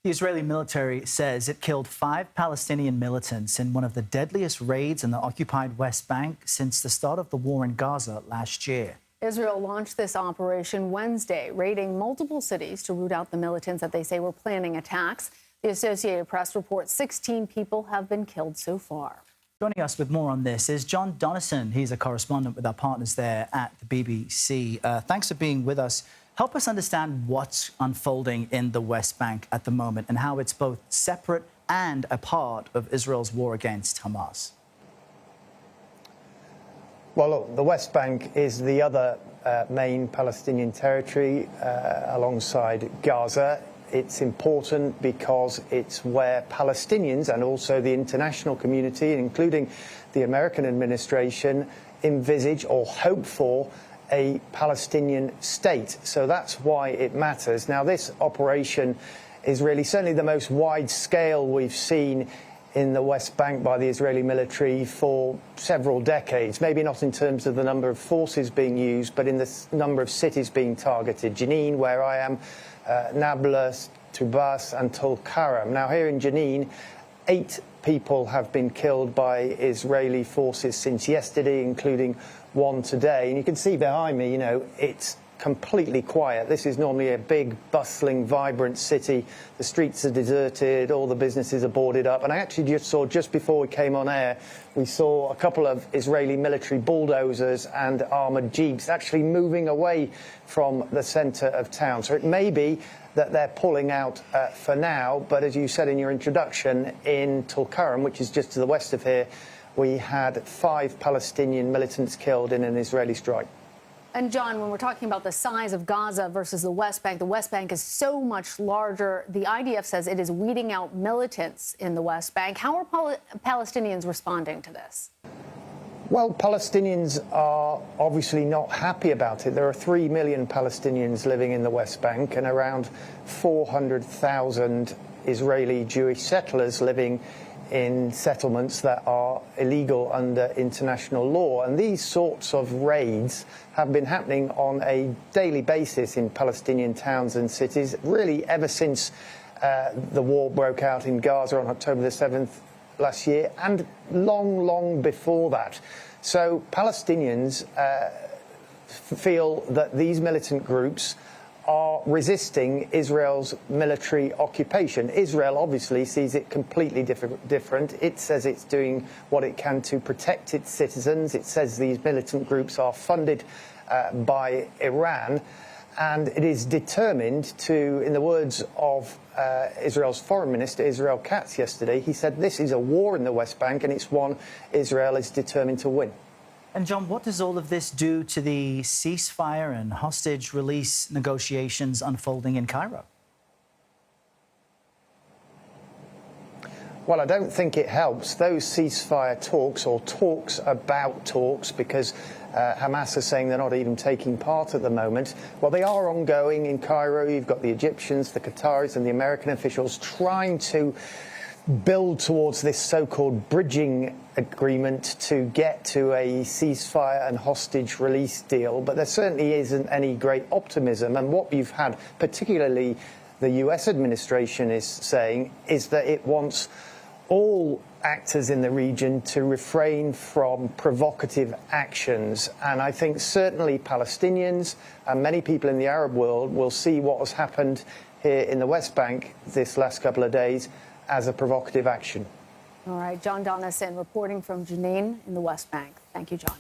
The Israeli military says it killed 5 Palestinian militants in one of the deadliest raids in the occupied West Bank since the start of the war in Gaza last year. Israel launched this operation Wednesday, raiding multiple cities to root out the militants that they say were planning attacks. The Associated Press reports 16 people have been killed so far. Joining us with more on this is Jon Donnison. He's a correspondent with our partners there at the BBC. Thanks for being with us. Help us understand what's unfolding in the West Bank at the moment and how it's both separate and a part of Israel's war against Hamas. Well, look, the West Bank is the other main Palestinian territory alongside Gaza. It's important because it's where Palestinians and also the international community, including the American administration, envisage or hope for a Palestinian state. So that's why it matters. Now, this operation is really certainly the most wide scale we've seen in the West Bank by the Israeli military for several decades, maybe not in terms of the number of forces being used, but in the number of cities being targeted. Jenin, where I am, Nablus, Tubas and Tulkarem. Now, here in Jenin, 8 people have been killed by Israeli forces since yesterday, including one today. And you can see behind me, it's completely quiet. This is normally a big, bustling, vibrant city. The streets are deserted, all the businesses are boarded up. And I actually just before we came on air, we saw a couple of Israeli military bulldozers and armoured jeeps actually moving away from the centre of town. So it may be that they're pulling out for now. But as you said in your introduction, in Tulkarem, which is just to the west of here, we had 5 Palestinian militants killed in an Israeli strike. And John, when we're talking about the size of Gaza versus the West Bank is so much larger. The IDF says it is weeding out militants in the West Bank. How are Palestinians responding to this? Well, Palestinians are obviously not happy about it. There are 3 million Palestinians living in the West Bank and around 400,000 Israeli Jewish settlers living in settlements that are illegal under international law. And these sorts of raids have been happening on a daily basis in Palestinian towns and cities, really ever since the war broke out in Gaza on October the 7th last year, and long before that. So Palestinians feel that these militant groups are resisting Israel's military occupation. Israel obviously sees it completely different. It says it's doing what it can to protect its citizens. It says these militant groups are funded by Iran, and it is determined to, in the words of Israel's foreign minister, Israel Katz, yesterday, he said this is a war in the West Bank and it's one Israel is determined to win. And John, what does all of this do to the ceasefire and hostage release negotiations unfolding in Cairo? Well, I don't think it helps. Those ceasefire talks, or talks about talks, because Hamas are saying they're not even taking part at the moment. Well, they are ongoing in Cairo. You've got the Egyptians, the Qataris and the American officials trying to build towards this so-called bridging agreement to get to a ceasefire and hostage release deal. But there certainly isn't any great optimism. And what you've had, particularly the US administration is saying, is that it wants all actors in the region to refrain from provocative actions. And I think certainly Palestinians and many people in the Arab world will see what has happened here in the West Bank this last couple of days as a provocative action. All right, Jon Donnison reporting from Jenin in the West Bank. Thank you, John.